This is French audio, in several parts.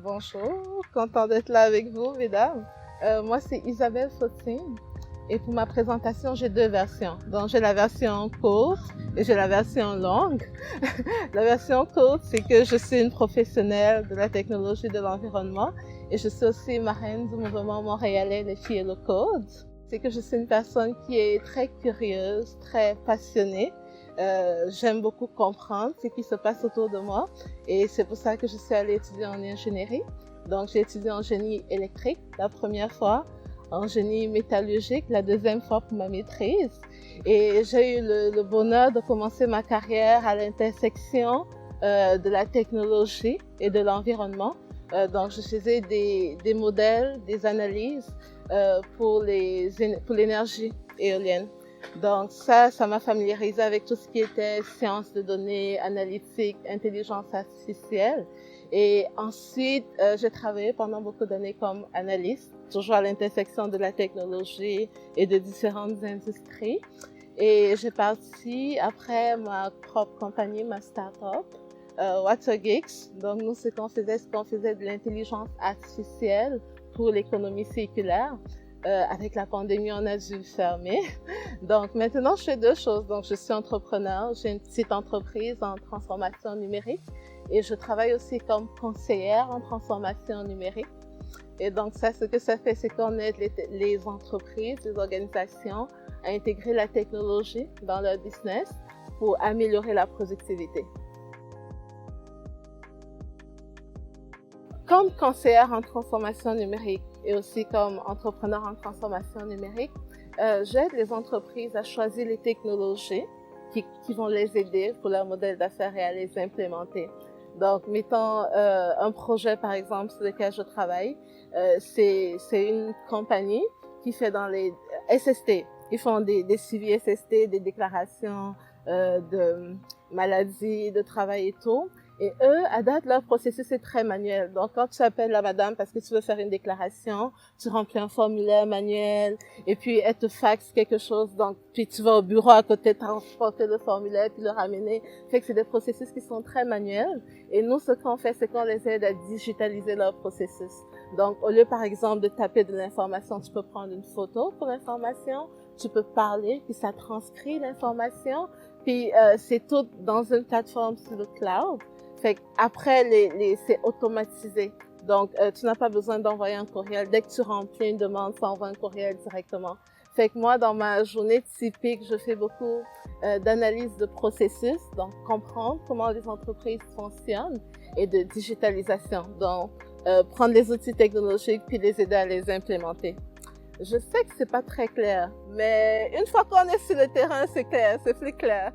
Bonjour, content d'être là avec vous, mesdames. Moi, c'est Isabelle Fautine. Et pour ma présentation, j'ai deux versions. Donc, j'ai la version courte et j'ai la version longue. La version courte, c'est que je suis une professionnelle de la technologie de l'environnement et je suis aussi marraine du mouvement montréalais Les filles et le code. C'est que je suis une personne qui est très curieuse, très passionnée. J'aime beaucoup comprendre ce qui se passe autour de moi et c'est pour ça que je suis allée étudier en ingénierie. Donc, j'ai étudié en génie électrique la première fois, en génie métallurgique la deuxième fois pour ma maîtrise. Et j'ai eu le bonheur de commencer ma carrière à l'intersection de la technologie et de l'environnement. Donc, je faisais des modèles, des analyses pour l'énergie éolienne. Donc ça m'a familiarisé avec tout ce qui était sciences de données, analytique, intelligence artificielle. Et ensuite, j'ai travaillé pendant beaucoup d'années comme analyste, toujours à l'intersection de la technologie et de différentes industries. Et j'ai parti après ma propre compagnie, ma start-up, WaterGeeks. Donc nous, ce qu'on faisait de l'intelligence artificielle pour l'économie circulaire. Avec la pandémie, on a dû fermer. Donc maintenant, je fais deux choses. Donc je suis entrepreneur, j'ai une petite entreprise en transformation numérique et je travaille aussi comme conseillère en transformation numérique. Et donc ça, ce que ça fait, c'est qu'on aide les entreprises, les organisations à intégrer la technologie dans leur business pour améliorer la productivité. Comme conseillère en transformation numérique et aussi comme entrepreneur en transformation numérique, j'aide les entreprises à choisir les technologies qui vont les aider pour leur modèle d'affaires et à les implémenter. Donc, mettons un projet, par exemple, sur lequel je travaille, c'est une compagnie qui fait dans les SST. Ils font des suivis SST, des déclarations de maladies, de travail et tout. Et eux, à date, leur processus est très manuel. Donc, quand tu appelles la madame parce que tu veux faire une déclaration, tu remplis un formulaire manuel et puis elle te faxe quelque chose. Donc, puis tu vas au bureau à côté, transporter le formulaire puis le ramener. Fait que c'est des processus qui sont très manuels. Et nous, ce qu'on fait, c'est qu'on les aide à digitaliser leur processus. Donc, au lieu, par exemple, de taper de l'information, tu peux prendre une photo pour l'information, tu peux parler, puis ça transcrit l'information. Puis, c'est tout dans une plateforme sur le cloud. Fait après, c'est automatisé. Donc, tu n'as pas besoin d'envoyer un courriel. Dès que tu remplis une demande, ça envoie un courriel directement. Fait que moi, dans ma journée typique, je fais beaucoup d'analyse de processus, donc comprendre comment les entreprises fonctionnent et de digitalisation. Donc, prendre les outils technologiques puis les aider à les implémenter. Je sais que c'est pas très clair, mais une fois qu'on est sur le terrain, c'est clair, c'est plus clair.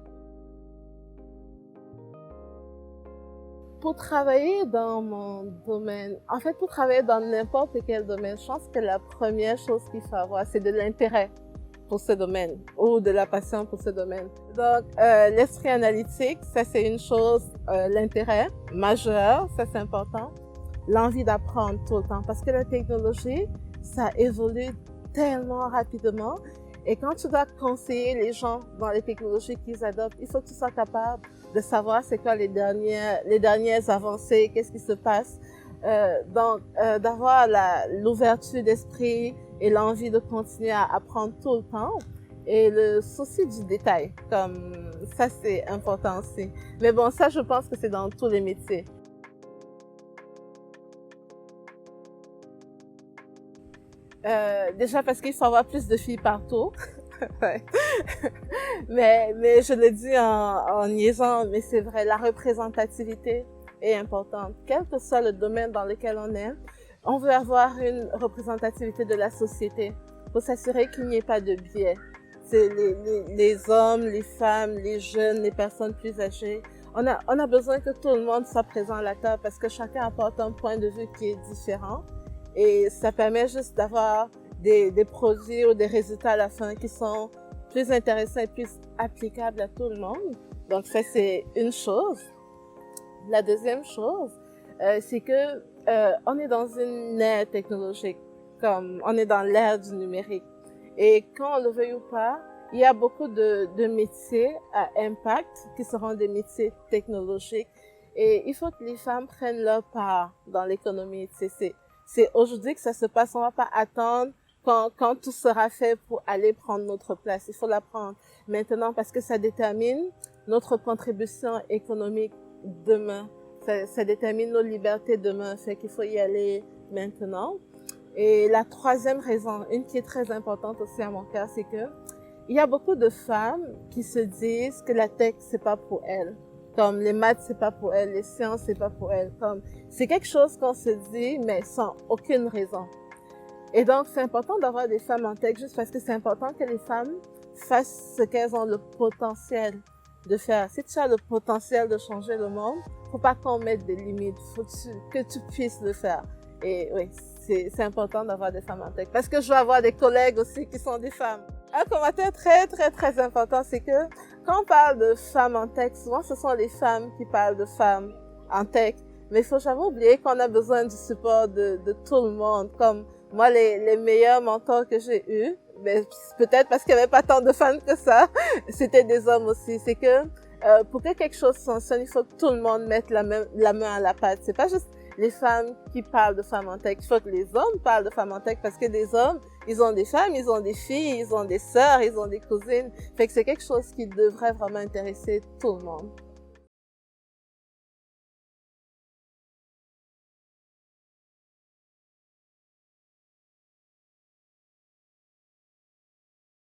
Pour travailler dans mon domaine, en fait, pour travailler dans n'importe quel domaine, je pense que la première chose qu'il faut avoir, c'est de l'intérêt pour ce domaine ou de la passion pour ce domaine. Donc, l'esprit analytique, ça c'est une chose, l'intérêt majeur, ça c'est important. L'envie d'apprendre tout le temps parce que la technologie, ça évolue tellement rapidement. Et quand tu dois conseiller les gens dans les technologies qu'ils adoptent, il faut que tu sois capable de savoir c'est quoi les dernières avancées, qu'est-ce qui se passe. Donc, d'avoir l'ouverture d'esprit et l'envie de continuer à apprendre tout le temps. Et le souci du détail, comme ça c'est important aussi. Mais bon, ça je pense que c'est dans tous les métiers. Déjà parce qu'il faut avoir plus de filles partout. Ouais. Mais je le dis en niaisant, mais c'est vrai, la représentativité est importante. Quel que soit le domaine dans lequel on est, on veut avoir une représentativité de la société pour s'assurer qu'il n'y ait pas de biais. C'est les hommes, les femmes, les jeunes, les personnes plus âgées. On a besoin que tout le monde soit présent à la table parce que chacun apporte un point de vue qui est différent. Et ça permet juste d'avoir des produits ou des résultats à la fin qui sont plus intéressants et plus applicables à tout le monde. Donc ça, c'est une chose. La deuxième chose, c'est que on est dans une ère technologique, comme on est dans l'ère du numérique. Et quand on le veuille ou pas, il y a beaucoup de métiers à impact qui seront des métiers technologiques. Et il faut que les femmes prennent leur part dans l'économie. C'est aujourd'hui que ça se passe. On va pas attendre quand tout sera fait pour aller prendre notre place. Il faut la prendre maintenant parce que ça détermine notre contribution économique demain. Ça détermine nos libertés demain. Fait qu'il faut y aller maintenant. Et la troisième raison, une qui est très importante aussi à mon cœur, c'est que il y a beaucoup de femmes qui se disent que la tech, c'est pas pour elles. Comme les maths, c'est pas pour elles, les sciences, c'est pas pour elles. Comme, c'est quelque chose qu'on se dit, mais sans aucune raison. Et donc, c'est important d'avoir des femmes en tech juste parce que c'est important que les femmes fassent ce qu'elles ont le potentiel de faire. Si tu as le potentiel de changer le monde, faut pas qu'on mette des limites. Faut que tu puisses le faire. Et oui, c'est important d'avoir des femmes en tech. Parce que je vais avoir des collègues aussi qui sont des femmes. Un commentaire très important, c'est que quand on parle de femmes en tech, souvent ce sont les femmes qui parlent de femmes en tech. Mais il faut jamais oublier qu'on a besoin du support de tout le monde. Comme moi, les meilleurs mentors que j'ai eus, mais peut-être parce qu'il n'y avait pas tant de femmes que ça, c'était des hommes aussi. C'est que pour que quelque chose fonctionne, il faut que tout le monde mette la main à la pâte. C'est pas juste les femmes qui parlent de femmes en tech. Il faut que les hommes parlent de femmes en tech parce que des hommes, ils ont des femmes, ils ont des filles, ils ont des sœurs, ils ont des cousines. Fait que c'est quelque chose qui devrait vraiment intéresser tout le monde.